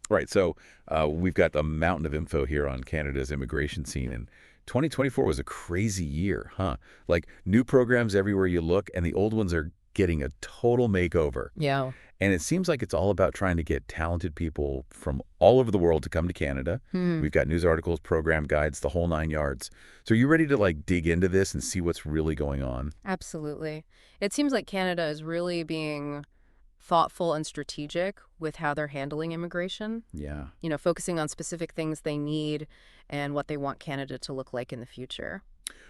Right. So we've got a mountain of info here on Canada's immigration scene. And 2024 was a crazy year, huh? Like new programs everywhere you look, and the old ones are getting a total makeover. Yeah. And it seems like it's all about trying to get talented people from all over the world to come to Canada. Hmm. We've got news articles, program guides, the whole nine yards. So are you ready to like dig into this and see what's really going on? Absolutely. It seems like Canada is really being thoughtful and strategic with how they're handling immigration, Yeah. focusing on specific things they need and what they want Canada to look like in the future.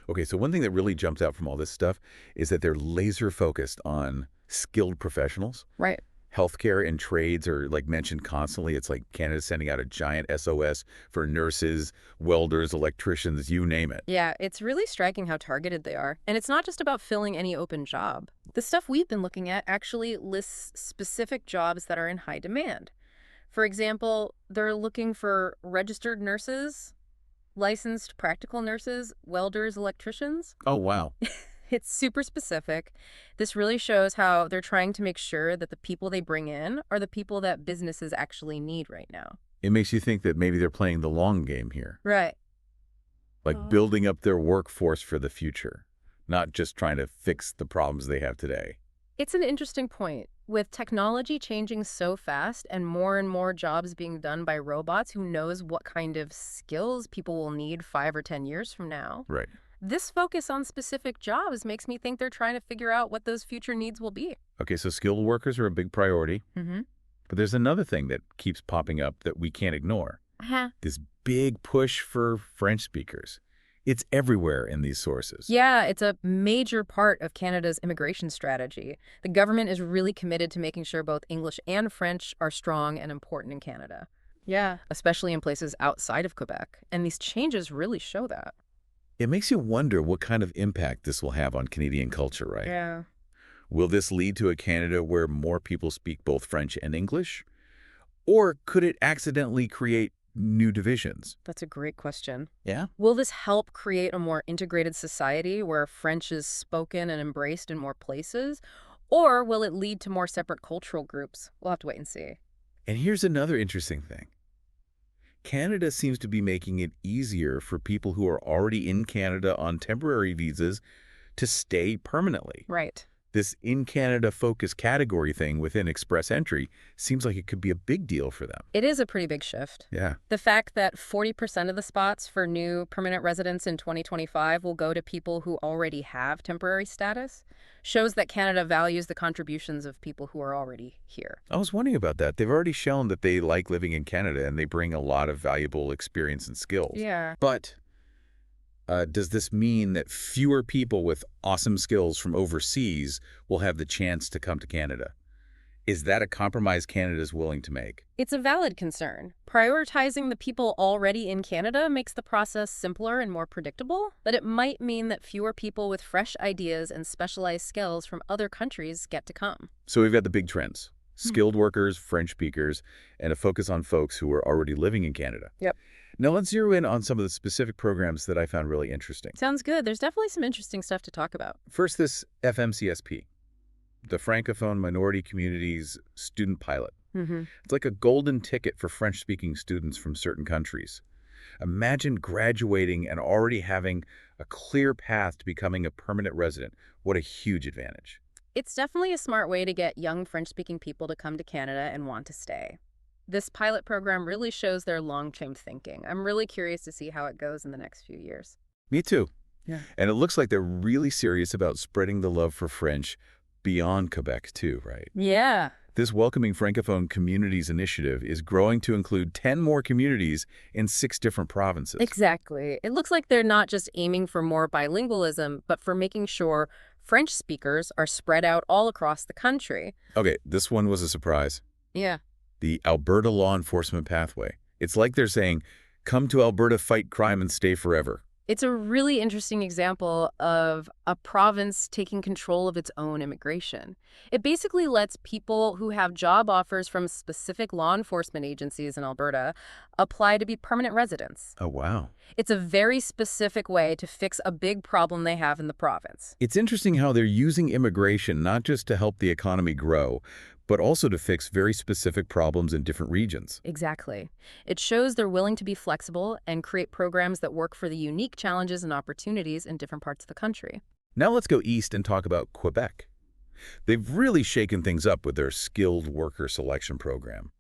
Okay, so one thing that really jumps out from all this stuff is that they're laser focused on skilled professionals. Right. Healthcare and trades are like mentioned constantly. It's like Canada's sending out a giant SOS for nurses, welders, electricians, you name it. Yeah, it's really striking how targeted they are. And it's not just about filling any open job. The stuff we've been looking at actually lists specific jobs that are in high demand. For example, they're looking for registered nurses, licensed practical nurses, welders, electricians. Oh, wow. It's super specific. This really shows how they're trying to make sure that the people they bring in are the people that businesses actually need right now. It makes you think that maybe they're playing the long game here, Right. like building up their workforce for the future, not just trying to fix the problems they have today. It's an interesting point. With technology changing so fast and more jobs being done by robots, who knows what kind of skills people will need 5 or 10 years from now. Right. This focus on specific jobs makes me think they're trying to figure out what those future needs will be. Okay, so skilled workers are a big priority, Mm-hmm. but there's another thing that keeps popping up that we can't ignore. Uh-huh. This big push for French speakers. It's everywhere in these sources. Yeah, it's a major part of Canada's immigration strategy. The government is really committed to making sure both English and French are strong and important in Canada. Yeah. Especially in places outside of Quebec. And these changes really show that. It makes you wonder what kind of impact this will have on Canadian culture, right? Yeah. Will this lead to a Canada where more people speak both French and English? Or could it accidentally create new divisions? That's a great question. Yeah? Will this help create a more integrated society where French is spoken and embraced in more places? Or will it lead to more separate cultural groups? We'll have to wait and see. And here's another interesting thing. Canada seems to be making it easier for people who are already in Canada on temporary visas to stay permanently. Right. This in-Canada focus category thing within Express Entry seems like it could be a big deal for them. It is a pretty big shift. Yeah. The fact that 40% of the spots for new permanent residents in 2025 will go to people who already have temporary status shows that Canada values the contributions of people who are already here. I was wondering about that. They've already shown that they like living in Canada and they bring a lot of valuable experience and skills. Yeah. But does this mean that fewer people with awesome skills from overseas will have the chance to come to Canada? Is that a compromise Canada's willing to make? It's a valid concern. Prioritizing the people already in Canada makes the process simpler and more predictable, but it might mean that fewer people with fresh ideas and specialized skills from other countries get to come. So we've got the big trends. Skilled workers, French speakers, and a focus on folks who are already living in Canada. Yep. Now let's zero in on some of the specific programs that I found really interesting. Sounds good. There's definitely some interesting stuff to talk about. First, this FMCSP, the Francophone Minority Communities Student Pilot. Mm-hmm. It's like a golden ticket for French-speaking students from certain countries. Imagine graduating and already having a clear path to becoming a permanent resident. What a huge advantage. It's definitely a smart way to get young French-speaking people to come to Canada and want to stay. This pilot program really shows their long-term thinking. I'm really curious to see how it goes in the next few years. Me too. Yeah. And it looks like they're really serious about spreading the love for French beyond Quebec too, right? Yeah. This Welcoming Francophone Communities initiative is growing to include 10 more communities in 6 different provinces. Exactly. It looks like they're not just aiming for more bilingualism, but for making sure French speakers are spread out all across the country. Okay, this one was a surprise. Yeah. The Alberta Law Enforcement Pathway. It's like they're saying, come to Alberta, fight crime, and stay forever. It's a really interesting example of a province taking control of its own immigration. It basically lets people who have job offers from specific law enforcement agencies in Alberta apply to be permanent residents. Oh, wow. It's a very specific way to fix a big problem they have in the province. It's interesting how they're using immigration not just to help the economy grow, but also to fix very specific problems in different regions. Exactly. It shows they're willing to be flexible and create programs that work for the unique challenges and opportunities in different parts of the country. Now let's go east and talk about Quebec. They've really shaken things up with their skilled worker selection program.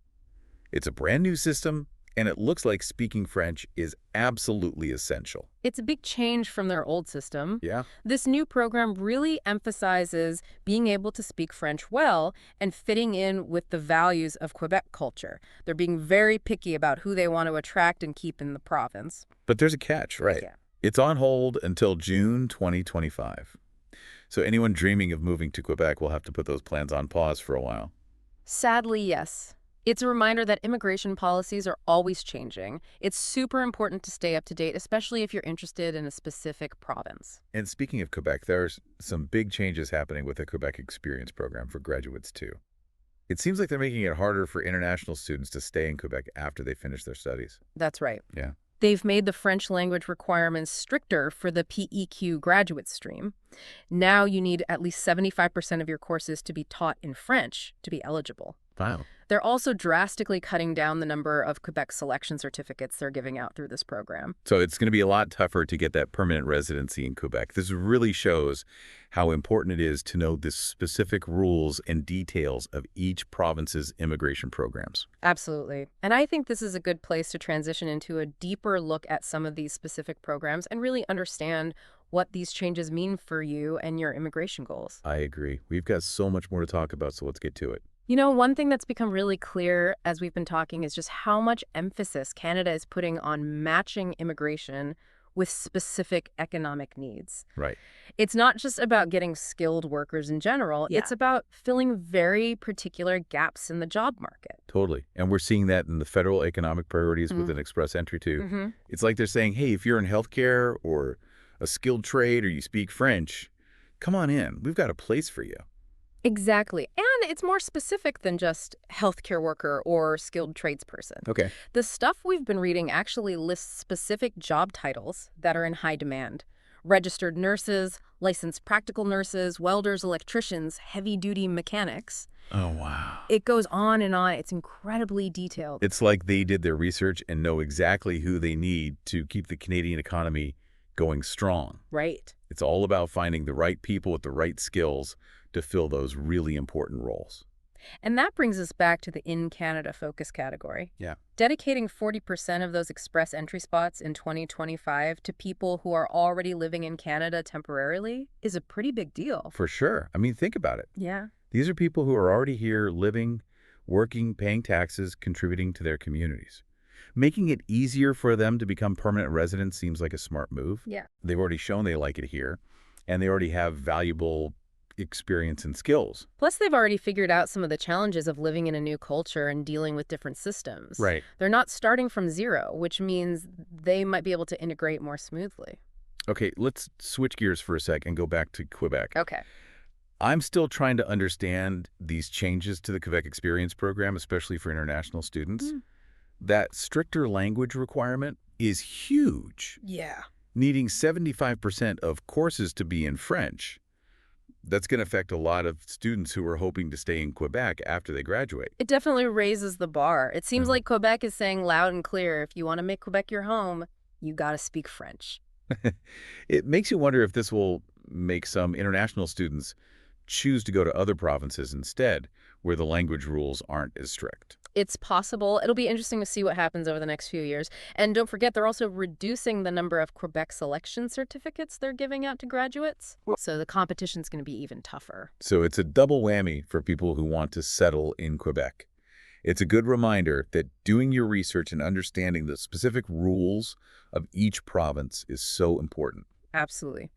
It's a brand new system, and it looks like speaking French is absolutely essential. It's a big change from their old system. Yeah? This new program really emphasizes being able to speak French well and fitting in with the values of Quebec culture. They're being very picky about who they want to attract and keep in the province. But there's a catch, right? Yeah. It's on hold until June 2025. So anyone dreaming of moving to Quebec will have to put those plans on pause for a while. Sadly, yes. It's a reminder that immigration policies are always changing. It's super important to stay up to date, especially if you're interested in a specific province. And speaking of Quebec, there's some big changes happening with the Quebec Experience program for graduates, too. It seems like they're making it harder for international students to stay in Quebec after they finish their studies. That's right. Yeah. They've made the French language requirements stricter for the PEQ graduate stream. Now you need at least 75% of your courses to be taught in French to be eligible. Wow. They're also drastically cutting down the number of Quebec selection certificates they're giving out through this program. So it's going to be a lot tougher to get that permanent residency in Quebec. This really shows how important it is to know the specific rules and details of each province's immigration programs. Absolutely. And I think this is a good place to transition into a deeper look at some of these specific programs and really understand what these changes mean for you and your immigration goals. I agree. We've got so much more to talk about, so let's get to it. You know, one thing that's become really clear as we've been talking is just how much emphasis Canada is putting on matching immigration with specific economic needs. Right. It's not just about getting skilled workers in general. Yeah. It's about filling very particular gaps in the job market. Totally. And we're seeing that in the federal economic priorities with Mhm. an express entry, too. Mm-hmm. It's like they're saying, hey, if you're in healthcare or a skilled trade or you speak French, come on in. We've got a place for you. Exactly. And it's more specific than just healthcare worker or skilled tradesperson. Okay. The stuff we've been reading actually lists specific job titles that are in high demand. Registered nurses, licensed practical nurses, welders, electricians, heavy-duty mechanics. Oh, wow. It goes on and on. It's incredibly detailed. It's like they did their research and know exactly who they need to keep the Canadian economy going strong. Right. It's all about finding the right people with the right skills to fill those really important roles. And that brings us back to the in-Canada focus category. Yeah. Dedicating 40% of those express entry spots in 2025 to people who are already living in Canada temporarily is a pretty big deal. For sure. I mean, think about it. Yeah. These are people who are already here living, working, paying taxes, contributing to their communities. Making it easier for them to become permanent residents seems like a smart move. Yeah. They've already shown they like it here, and they already have valuable experience and skills. Plus, they've already figured out some of the challenges of living in a new culture and dealing with different systems. Right. They're not starting from zero, which means they might be able to integrate more smoothly. Okay, let's switch gears for a sec and go back to Quebec. Okay. I'm still trying to understand these changes to the Quebec Experience program, especially for international students. That stricter language requirement is huge. Yeah. Needing 75% of courses to be in French. That's going to affect a lot of students who are hoping to stay in Quebec after they graduate. It definitely raises the bar. It seems Mhm. like Quebec is saying loud and clear, if you want to make Quebec your home, you got to speak French. It makes you wonder if this will make some international students choose to go to other provinces instead, where the language rules aren't as strict. It's possible. It'll be interesting to see what happens over the next few years. And don't forget, they're also reducing the number of Quebec selection certificates they're giving out to graduates. So the competition's going to be even tougher. So it's a double whammy for people who want to settle in Quebec. It's a good reminder that doing your research and understanding the specific rules of each province is so important. Absolutely.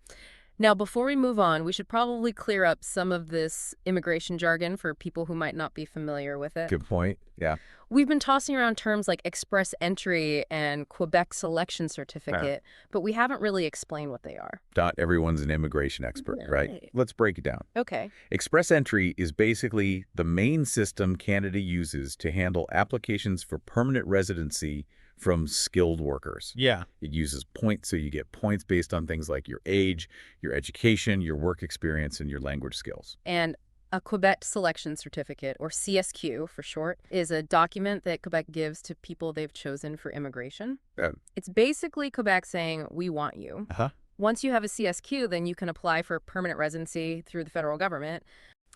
Now, before we move on, we should probably clear up some of this immigration jargon for people who might not be familiar with it. Good point. Yeah. We've been tossing around terms like express entry and Quebec selection certificate, but we haven't really explained what they are. Not everyone's an immigration expert, right? Right. Let's break it down. Okay. Express Entry is basically the main system Canada uses to handle applications for permanent residency from skilled workers. Yeah. It uses points, so you get points based on things like your age, your education, your work experience, and your language skills. And A Quebec Selection Certificate, or CSQ for short, is a document that Quebec gives to people they've chosen for immigration. Uh, It's basically Quebec saying, we want you. uh-huh. Once you have a CSQ, then you can apply for permanent residency through the federal government.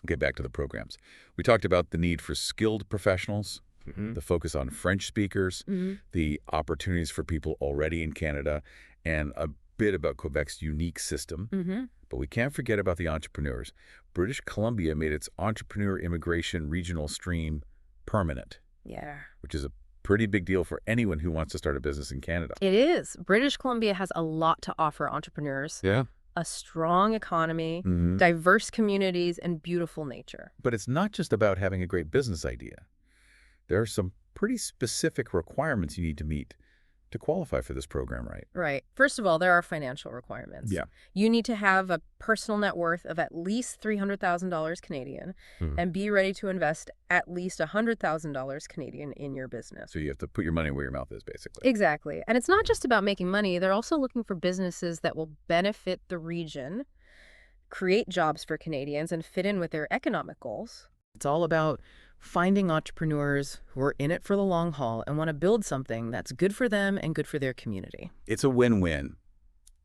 Get back to the programs. We talked about the need for skilled professionals, the focus on French speakers, the opportunities for people already in Canada, and a bit about Quebec's unique system. But we can't forget about the entrepreneurs. British Columbia made its entrepreneur immigration regional stream permanent, Yeah. which is a pretty big deal for anyone who wants to start a business in Canada. It is. British Columbia has a lot to offer entrepreneurs. Yeah. A strong economy, Mm-hmm. diverse communities, and beautiful nature. But it's not just about having a great business idea. There are some pretty specific requirements you need to meet to qualify for this program, right? Right. First of all, there are financial requirements. Yeah. You need to have a personal net worth of at least $300,000 Canadian and be ready to invest at least $100,000 Canadian in your business. So you have to put your money where your mouth is, basically. Exactly. And it's not just about making money. They're also looking for businesses that will benefit the region, create jobs for Canadians, and fit in with their economic goals. It's all about finding entrepreneurs who are in it for the long haul and want to build something that's good for them and good for their community. It's a win-win.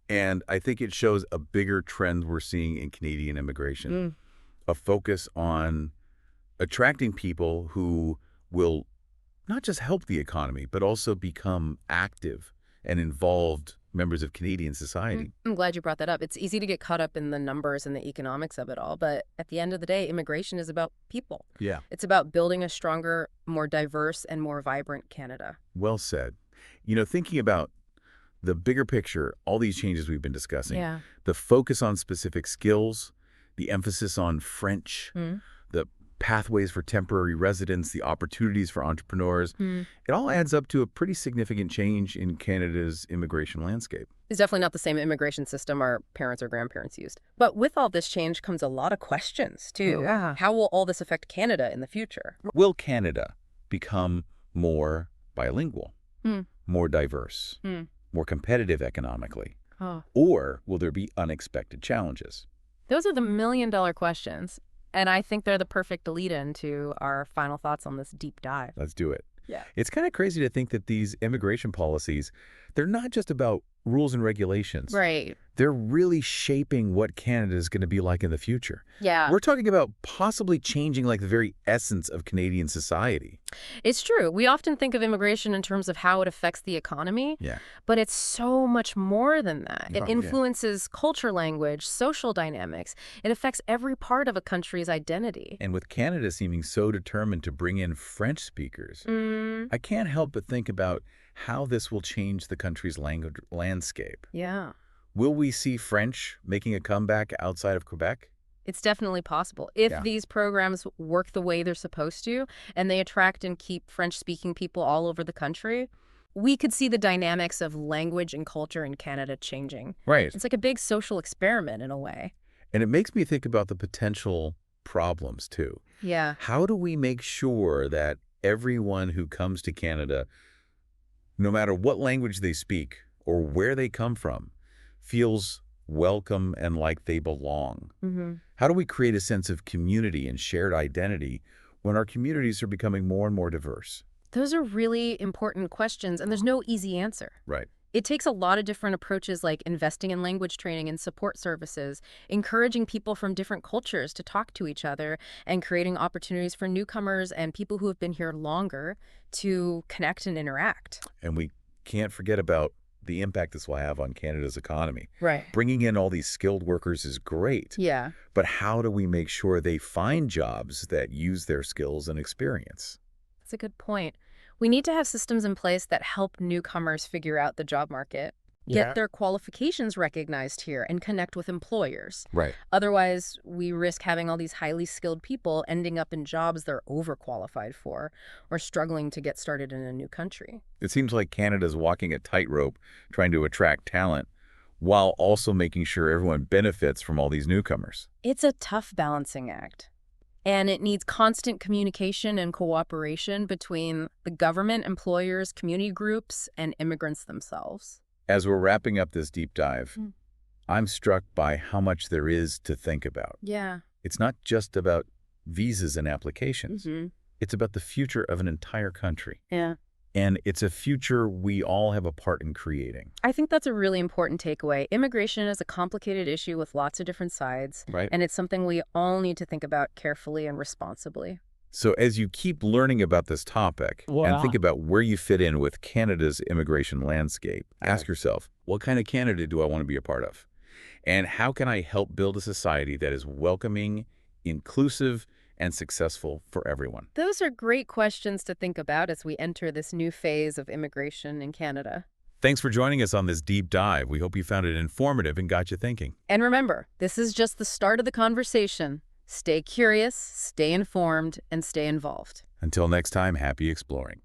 And I think it shows a bigger trend we're seeing in Canadian immigration, a focus on attracting people who will not just help the economy, but also become active and involved members of Canadian society. I'm glad you brought that up. It's easy to get caught up in the numbers and the economics of it all, but at the end of the day, immigration is about people. Yeah. It's about building a stronger, more diverse, and more vibrant Canada. Well said. You know, thinking about the bigger picture, all these changes we've been discussing, the focus on specific skills, the emphasis on French, the pathways for temporary residence, the opportunities for entrepreneurs, it all adds up to a pretty significant change in Canada's immigration landscape. It's definitely not the same immigration system our parents or grandparents used. But with all this change comes a lot of questions, too. Yeah. How will all this affect Canada in the future? Will Canada become more bilingual, more diverse, more competitive economically? Oh. Or will there be unexpected challenges? Those are the million-dollar questions, and I think they're the perfect lead-in to our final thoughts on this deep dive. Let's do it. Yeah. It's kind of crazy to think that these immigration policies, they're not just about rules and regulations. Right. They're really shaping what Canada is going to be like in the future. Yeah. We're talking about possibly changing like the very essence of Canadian society. It's true. We often think of immigration in terms of how it affects the economy, Yeah. but it's so much more than that. It Oh, yeah. influences culture, language, social dynamics. It affects every part of a country's identity. And with Canada seeming so determined to bring in French speakers, I can't help but think about how this will change the country's language landscape. Yeah. Will we see French making a comeback outside of Quebec? It's definitely possible. If Yeah. these programs work the way they're supposed to, and they attract and keep French-speaking people all over the country, we could see the dynamics of language and culture in Canada changing. Right. It's like a big social experiment in a way. And it makes me think about the potential problems, too. Yeah. How do we make sure that everyone who comes to Canada, no matter what language they speak or where they come from, feels welcome and like they belong? How do we create a sense of community and shared identity when our communities are becoming more and more diverse? Those are really important questions, and there's no easy answer. Right. It takes a lot of different approaches, like investing in language training and support services, encouraging people from different cultures to talk to each other, and creating opportunities for newcomers and people who have been here longer to connect and interact. And we can't forget about the impact this will have on Canada's economy. Right. Bringing in all these skilled workers is great, Yeah. but how do we make sure they find jobs that use their skills and experience? That's a good point. We need to have systems in place that help newcomers figure out the job market, get their qualifications recognized here, and connect with employers. Right. Otherwise, we risk having all these highly skilled people ending up in jobs they're overqualified for or struggling to get started in a new country. It seems like Canada's walking a tightrope trying to attract talent while also making sure everyone benefits from all these newcomers. It's a tough balancing act. And it needs constant communication and cooperation between the government, employers, community groups, and immigrants themselves. As we're wrapping up this deep dive, I'm struck by how much there is to think about. Yeah. It's not just about visas and applications. Mm-hmm. It's about the future of an entire country. Yeah. And it's a future we all have a part in creating. I think that's a really important takeaway. Immigration is a complicated issue with lots of different sides, Right. and it's something we all need to think about carefully and responsibly. So as you keep learning about this topic and think about where you fit in with Canada's immigration landscape, ask yourself, what kind of Canada do I want to be a part of? And how can I help build a society that is welcoming, inclusive, and successful for everyone? Those are great questions to think about as we enter this new phase of immigration in Canada. Thanks for joining us on this deep dive. We hope you found it informative and got you thinking. And remember, this is just the start of the conversation. Stay curious, stay informed, and stay involved. Until next time, happy exploring.